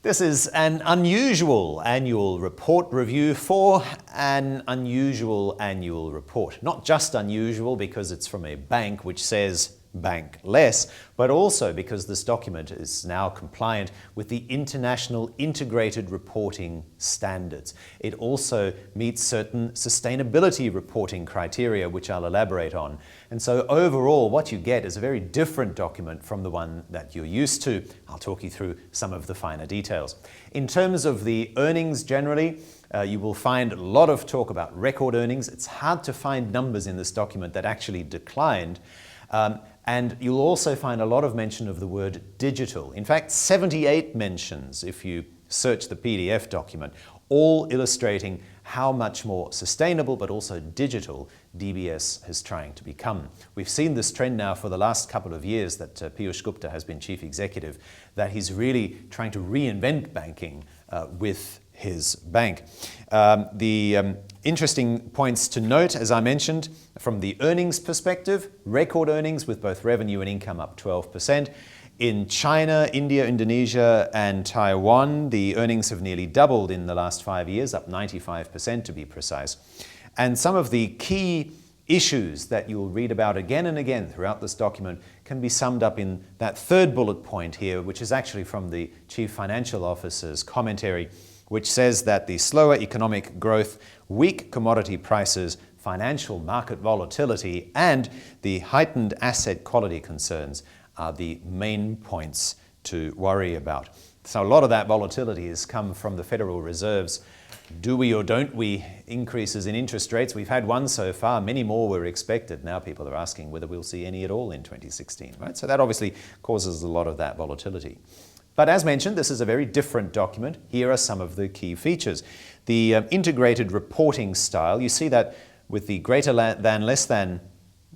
This is an unusual annual report review for an unusual annual report. Not just unusual because it's from a bank which says bank less, but also because this document is now compliant with the International Integrated Reporting Standards. It also meets certain sustainability reporting criteria, which I'll elaborate on. And so overall, what you get is a very different document from the one that you're used to. I'll talk you through some of the finer details. In terms of the earnings generally, you will find a lot of talk about record earnings. It's hard to find numbers in this document that actually declined. And you'll also find a lot of mention of the word digital. In fact, 78 mentions if you search the PDF document, all illustrating how much more sustainable but also digital DBS is trying to become. We've seen this trend now for the last couple of years that Piyush Gupta has been chief executive, that he's really trying to reinvent banking with his bank. Interesting points to note, as I mentioned, from the earnings perspective, record earnings with both revenue and income up 12%. In China, India, Indonesia, and Taiwan, the earnings have nearly doubled in the last 5 years, up 95% to be precise. And some of the key issues that you'll read about again and again throughout this document can be summed up in that third bullet point here, which is actually from the Chief Financial Officer's commentary, which says that the slower economic growth, weak commodity prices, financial market volatility, and the heightened asset quality concerns are the main points to worry about. So a lot of that volatility has come from the Federal Reserve's do we or don't we increases in interest rates. We've had one so far, many more were expected. Now people are asking whether we'll see any at all in 2016, right? So that obviously causes a lot of that volatility. But as mentioned, this is a very different document. Here are some of the key features. The integrated reporting style, you see that with the greater than, less than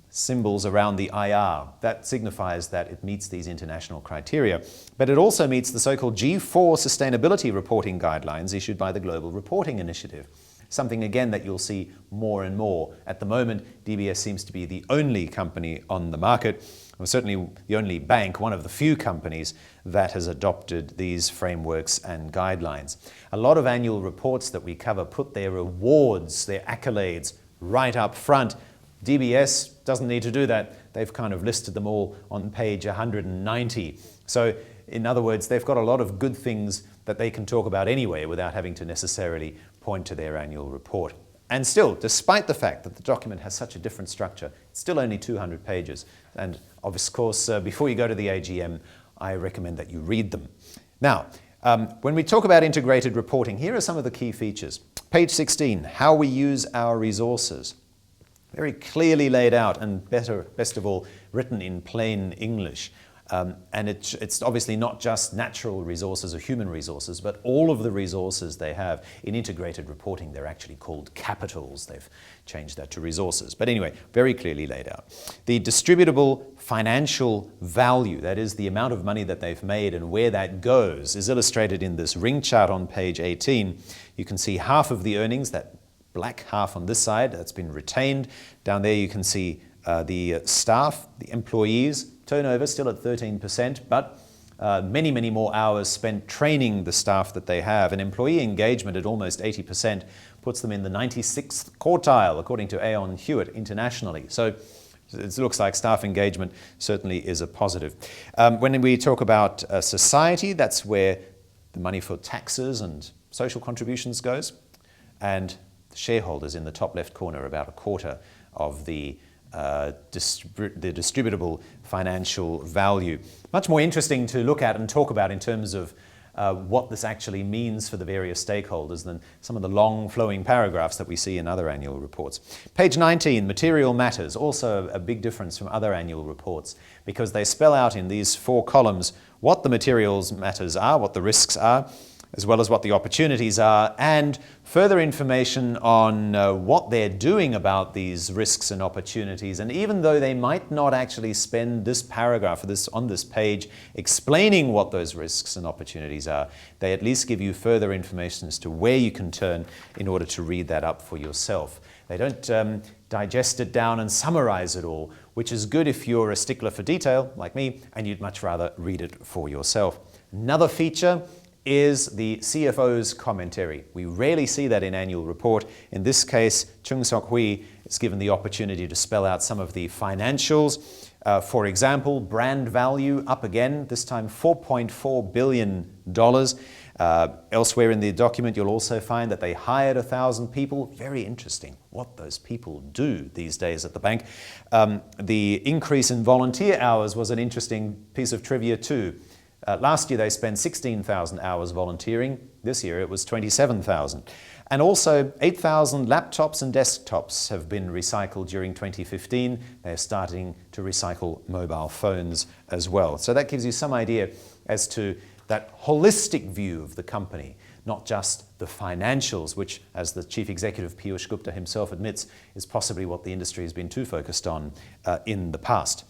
symbols around the IR. That signifies that it meets these international criteria. But it also meets the so-called G4 sustainability reporting guidelines issued by the Global Reporting Initiative. Something, again, that you'll see more and more. At the moment, DBS seems to be the only company on the market, or certainly the only bank, one of the few companies that has adopted these frameworks and guidelines. A lot of annual reports that we cover put their awards, their accolades, right up front. DBS doesn't need to do that. They've kind of listed them all on page 190. So, in other words, they've got a lot of good things that they can talk about anyway without having to necessarily point to their annual report. And still, despite the fact that the document has such a different structure, it's still only 200 pages. And of course, before you go to the AGM, I recommend that you read them. Now, when we talk about integrated reporting, here are some of the key features. Page 16, how we use our resources. Very clearly laid out and best of all, written in plain English. And it's obviously not just natural resources or human resources, but all of the resources they have. In integrated reporting, they're actually called capitals. They've changed that to resources. But anyway, very clearly laid out. The distributable financial value, that is the amount of money that they've made and where that goes, is illustrated in this ring chart on page 18. You can see half of the earnings, that black half on this side, that's been retained. Down there you can see the staff, the employees, turnover still at 13%, but many, many more hours spent training the staff that they have. And employee engagement at almost 80% puts them in the 96th quartile, according to Aon Hewitt internationally. So it looks like staff engagement certainly is a positive. When we talk about society, that's where the money for taxes and social contributions goes. And the shareholders in the top left corner, about a quarter of the distributable financial value. Much more interesting to look at and talk about in terms of what this actually means for the various stakeholders than some of the long flowing paragraphs that we see in other annual reports. Page 19, material matters, also a big difference from other annual reports because they spell out in these 4 columns what the materials matters are, what the risks are, as well as what the opportunities are, and further information on what they're doing about these risks and opportunities. And even though they might not actually spend this paragraph on this page explaining what those risks and opportunities are, they at least give you further information as to where you can turn in order to read that up for yourself. They don't digest it down and summarize it all, which is good if you're a stickler for detail, like me, and you'd much rather read it for yourself. Another feature is the CFO's commentary. We rarely see that in annual report. In this case, Chung Sok-hui is given the opportunity to spell out some of the financials. For example, brand value up again, this time $4.4 billion. Elsewhere in the document, you'll also find that they hired 1,000 people. Very interesting what those people do these days at the bank. The increase in volunteer hours was an interesting piece of trivia too. Last year they spent 16,000 hours volunteering. This year it was 27,000. And also 8,000 laptops and desktops have been recycled during 2015. They're starting to recycle mobile phones as well. So that gives you some idea as to that holistic view of the company, not just the financials, which, as the Chief Executive Piyush Gupta himself admits, is possibly what the industry has been too focused on in the past.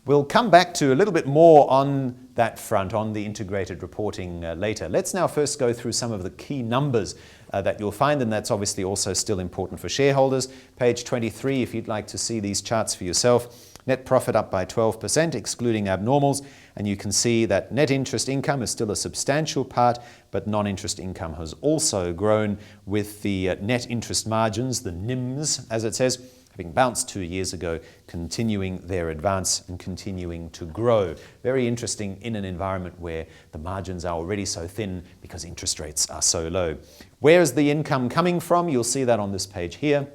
We'll come back to a little bit more on that front, on the integrated reporting later. Let's now first go through some of the key numbers that you'll find, and that's obviously also still important for shareholders. Page 23, if you'd like to see these charts for yourself. Net profit up by 12%, excluding abnormals, and you can see that net interest income is still a substantial part, but non-interest income has also grown with the net interest margins, the NIMs, as it says, having bounced 2 years ago, continuing their advance and continuing to grow. Very interesting in an environment where the margins are already so thin because interest rates are so low. Where is the income coming from? You'll see that on this page here.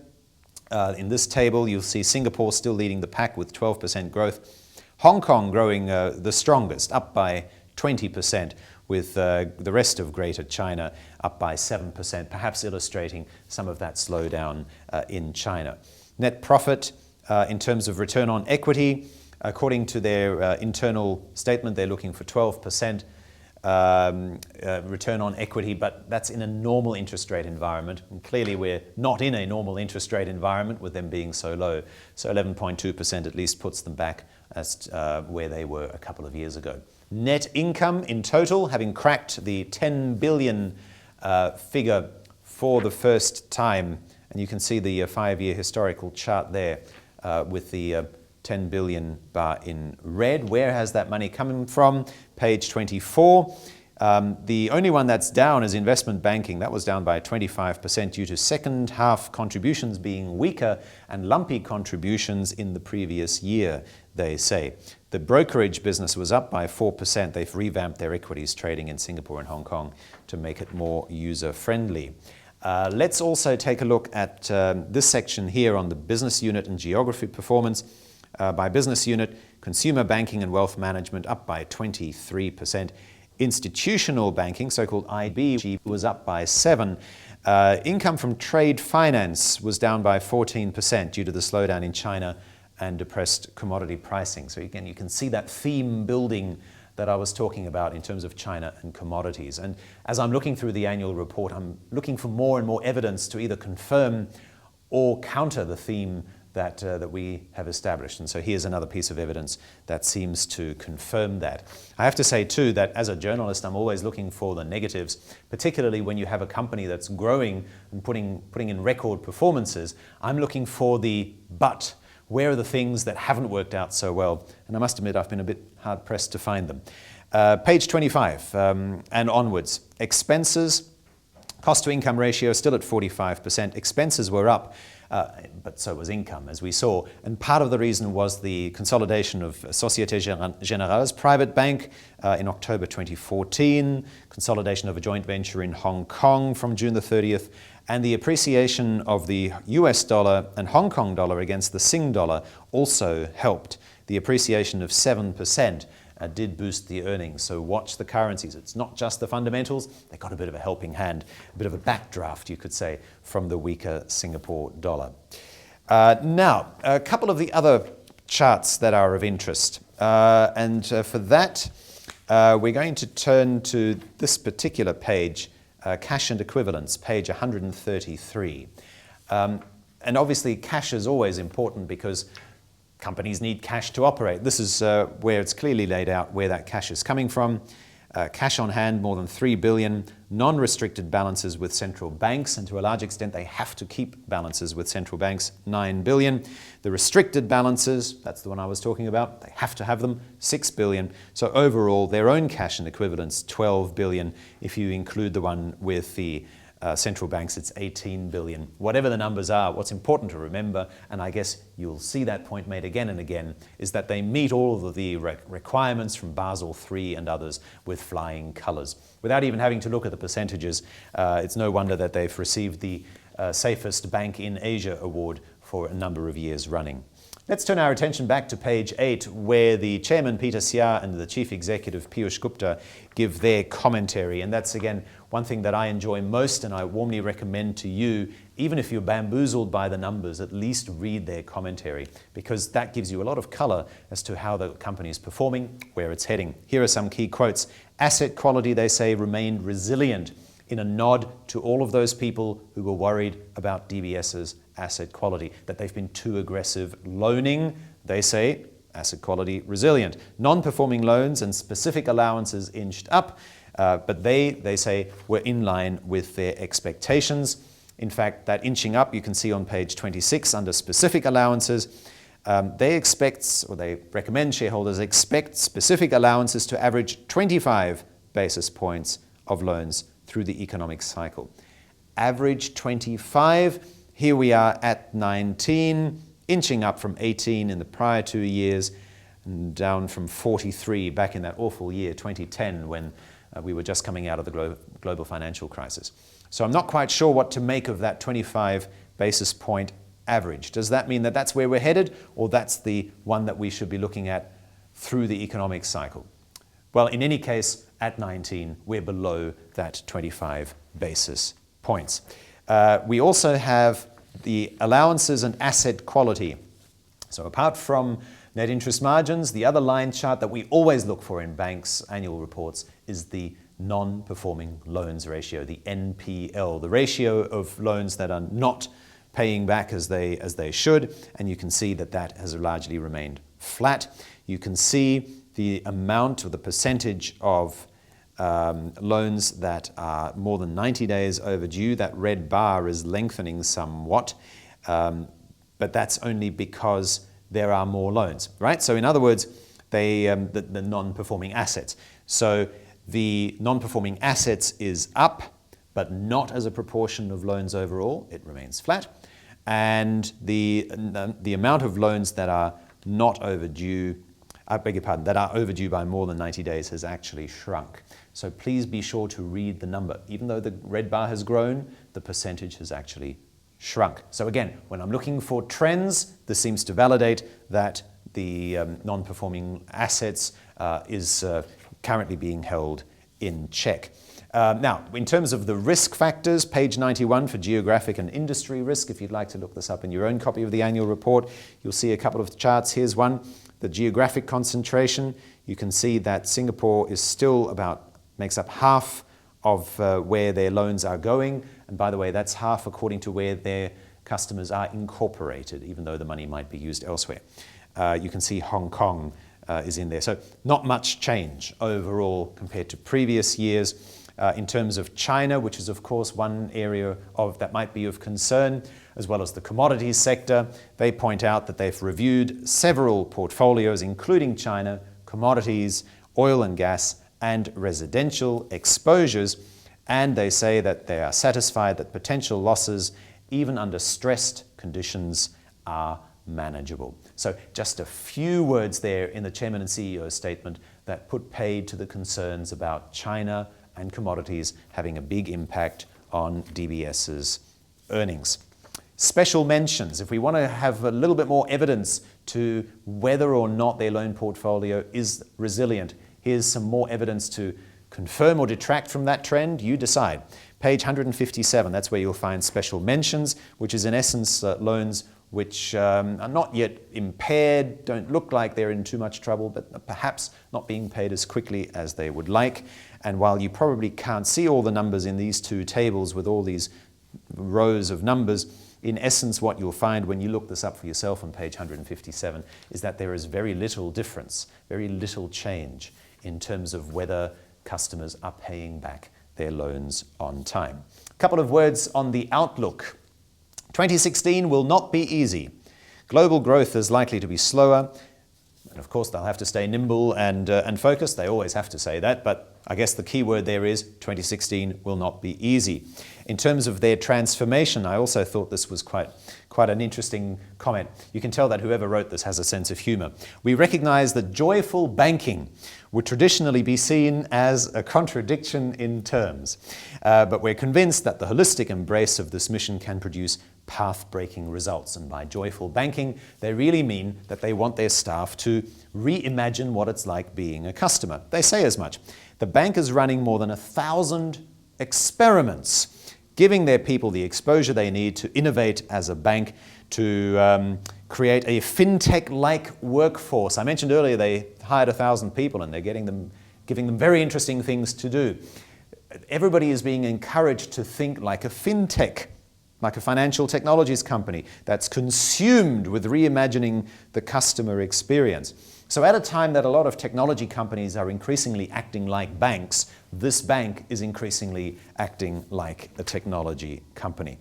In this table, you'll see Singapore still leading the pack with 12% growth. Hong Kong growing the strongest, up by 20%, with the rest of Greater China up by 7%, perhaps illustrating some of that slowdown in China. Net profit in terms of return on equity, according to their internal statement, they're looking for 12% return on equity, but that's in a normal interest rate environment. And clearly we're not in a normal interest rate environment with them being so low. So 11.2% at least puts them back as where they were a couple of years ago. Net income in total, having cracked the 10 billion figure for the first time. And you can see the 5-year historical chart there with the 10 billion bar in red. Where has that money coming from? Page 24. The only one that's down is investment banking. That was down by 25% due to second half contributions being weaker and lumpy contributions in the previous year, they say. The brokerage business was up by 4%. They've revamped their equities trading in Singapore and Hong Kong to make it more user-friendly. Let's also take a look at this section here on the business unit and geography performance. By business unit, consumer banking and wealth management up by 23%. Institutional banking, so-called IB, was up by 7%. Income from trade finance was down by 14% due to the slowdown in China and depressed commodity pricing. So again, you can see that theme building that I was talking about in terms of China and commodities. And as I'm looking through the annual report, I'm looking for more and more evidence to either confirm or counter the theme that we have established. And so here's another piece of evidence that seems to confirm that. I have to say too that as a journalist, I'm always looking for the negatives, particularly when you have a company that's growing and putting in record performances. I'm looking for the but. Where are the things that haven't worked out so well? And I must admit, I've been a bit hard-pressed to find them. Page 25 and onwards. Expenses, cost-to-income ratio still at 45%. Expenses were up, but so was income, as we saw. And part of the reason was the consolidation of Société Générale's private bank in October 2014, consolidation of a joint venture in Hong Kong from June the 30th, and the appreciation of the US dollar and Hong Kong dollar against the Sing dollar also helped. The appreciation of 7% did boost the earnings. So watch the currencies. It's not just the fundamentals. They got a bit of a helping hand, a bit of a backdraft, you could say, from the weaker Singapore dollar. Now, a couple of the other charts that are of interest. For that, we're going to turn to this particular page, cash and equivalents, page 133. And obviously, cash is always important because companies need cash to operate. This is where it's clearly laid out where that cash is coming from. Cash on hand, more than 3 billion. Non-restricted balances with central banks, and to a large extent they have to keep balances with central banks, 9 billion. The restricted balances, that's the one I was talking about, they have to have them, 6 billion. So overall, their own cash and equivalents, 12 billion. If you include the one with the central banks, it's 18 billion. Whatever the numbers are, what's important to remember, and I guess you'll see that point made again and again, is that they meet all of the requirements from Basel III and others with flying colours. Without even having to look at the percentages, it's no wonder that they've received the Safest Bank in Asia award for a number of years running. Let's turn our attention back to page 8, where the chairman Peter Seah and the chief executive Piyush Gupta give their commentary. And that's, again, one thing that I enjoy most, and I warmly recommend to you, even if you're bamboozled by the numbers, at least read their commentary, because that gives you a lot of color as to how the company is performing, where it's heading. Here are some key quotes. Asset quality, they say, remained resilient, in a nod to all of those people who were worried about DBS's asset quality, that they've been too aggressive loaning. They say asset quality resilient. Non-performing loans and specific allowances inched up, but they say were in line with their expectations. In fact, that inching up you can see on page 26 under specific allowances. They recommend shareholders expect specific allowances to average 25 basis points of loans through the economic cycle. Average 25. Here we are at 19, inching up from 18 in the prior 2 years, and down from 43 back in that awful year, 2010, when we were just coming out of the global financial crisis. So I'm not quite sure what to make of that 25 basis point average. Does that mean that that's where we're headed, or that's the one that we should be looking at through the economic cycle? Well, in any case, at 19, we're below that 25 basis points. We also have the allowances and asset quality. So apart from net interest margins, the other line chart that we always look for in banks' annual reports is the non-performing loans ratio, the NPL, the ratio of loans that are not paying back as they should, and you can see that that has largely remained flat. You can see the amount or the percentage of loans that are more than 90 days overdue. That red bar is lengthening somewhat, but that's only because there are more loans, right? So in other words, the non-performing assets. So the non-performing assets is up, but not as a proportion of loans overall. It remains flat. And the amount of loans that are not overdue, that are overdue by more than 90 days has actually shrunk. So please be sure to read the number. Even though the red bar has grown, the percentage has actually shrunk. So again, when I'm looking for trends, this seems to validate that the non-performing assets is currently being held in check. Now, in terms of the risk factors, page 91 for geographic and industry risk, if you'd like to look this up in your own copy of the annual report, you'll see a couple of charts. Here's one, the geographic concentration. You can see that Singapore is still makes up half of where their loans are going. And by the way, that's half according to where their customers are incorporated, even though the money might be used elsewhere. You can see Hong Kong is in there. So not much change overall compared to previous years. In terms of China, which is of course one area that might be of concern, as well as the commodities sector, they point out that they've reviewed several portfolios, including China, commodities, oil and gas, and residential exposures, and they say that they are satisfied that potential losses, even under stressed conditions, are manageable. So just a few words there in the Chairman and CEO's statement that put paid to the concerns about China and commodities having a big impact on DBS's earnings. Special mentions, if we want to have a little bit more evidence to whether or not their loan portfolio is resilient, here's some more evidence to confirm or detract from that trend. You decide. Page 157, that's where you'll find special mentions, which is in essence loans which are not yet impaired, don't look like they're in too much trouble, but perhaps not being paid as quickly as they would like. And while you probably can't see all the numbers in these two tables with all these rows of numbers, in essence what you'll find when you look this up for yourself on page 157 is that there is very little difference, very little change in terms of whether customers are paying back their loans on time. A couple of words on the outlook. 2016 will not be easy. Global growth is likely to be slower. And of course, they'll have to stay nimble and focused. They always have to say that, but I guess the key word there is 2016 will not be easy. In terms of their transformation, I also thought this was quite an interesting comment. You can tell that whoever wrote this has a sense of humor. We recognize that joyful banking would traditionally be seen as a contradiction in terms, but we're convinced that the holistic embrace of this mission can produce path-breaking results. And by joyful banking, they really mean that they want their staff to reimagine what it's like being a customer. They say as much. The bank is running more than 1,000 experiments, giving their people the exposure they need to innovate as a bank, to create a fintech-like workforce. I mentioned earlier they hired 1,000 people and they're giving them very interesting things to do. Everybody is being encouraged to think like a fintech, like a financial technologies company that's consumed with reimagining the customer experience. So at a time that a lot of technology companies are increasingly acting like banks, this bank is increasingly acting like a technology company.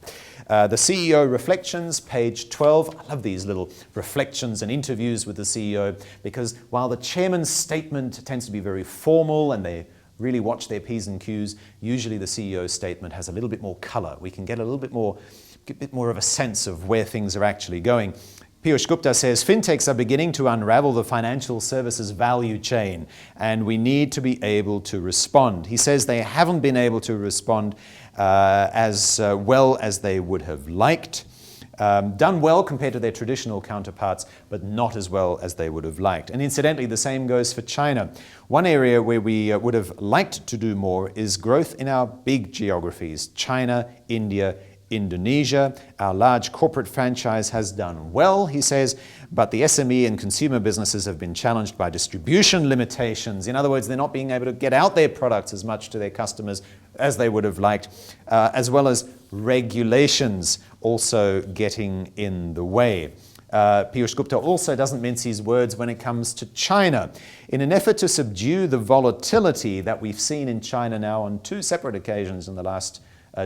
The CEO reflections, page 12. I love these little reflections and interviews with the CEO, because while the chairman's statement tends to be very formal and they really watch their P's and Q's, usually the CEO's statement has a little bit more color. We can get a little bit more of a sense of where things are actually going. Piyush Gupta says, fintechs are beginning to unravel the financial services value chain, and we need to be able to respond. He says they haven't been able to respond as well as they would have liked. Done well compared to their traditional counterparts, but not as well as they would have liked. And incidentally, the same goes for China. One area where we would have liked to do more is growth in our big geographies, China, India, Indonesia. Our large corporate franchise has done well, he says, but the SME and consumer businesses have been challenged by distribution limitations. In other words, they're not being able to get out their products as much to their customers as they would have liked, as well as regulations also getting in the way. Piyush Gupta also doesn't mince his words when it comes to China. In an effort to subdue the volatility that we've seen in China now on two separate occasions in the last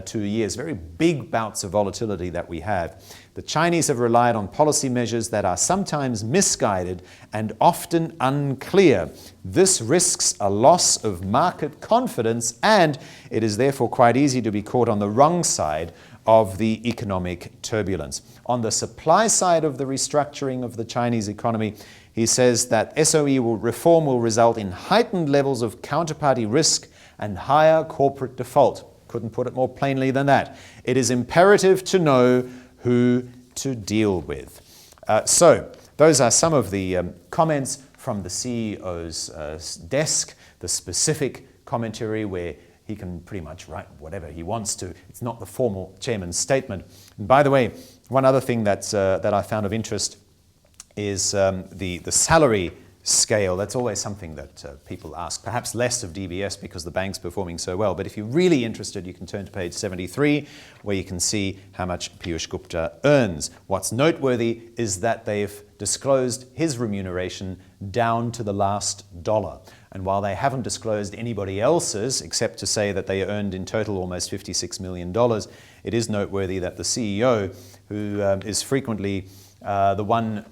2 years, very big bouts of volatility that we have, the Chinese have relied on policy measures that are sometimes misguided and often unclear. This risks a loss of market confidence, and it is therefore quite easy to be caught on the wrong side of the economic turbulence. On the supply side of the restructuring of the Chinese economy, he says that SOE reform will result in heightened levels of counterparty risk and higher corporate default. Couldn't put it more plainly than that. It is imperative to know who to deal with. So those are some of the comments from the CEO's desk, the specific commentary where he can pretty much write whatever he wants to. It's not the formal chairman's statement. And by the way, one other thing that I found of interest is the salary scale. That's always something that people ask, perhaps less of DBS because the bank's performing so well. But if you're really interested, you can turn to page 73, where you can see how much Piyush Gupta earns. What's noteworthy is that they've disclosed his remuneration down to the last dollar. And while they haven't disclosed anybody else's, except to say that they earned in total almost $56 million, it is noteworthy that the CEO, who is frequently the one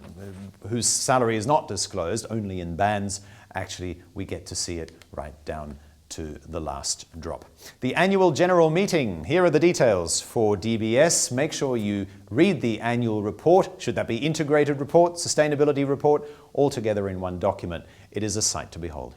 whose salary is not disclosed, only in bands, actually we get to see it right down to the last drop. The annual general meeting. Here are the details for DBS. Make sure you read the annual report. Should that be integrated report, sustainability report, all together in one document. It is a sight to behold.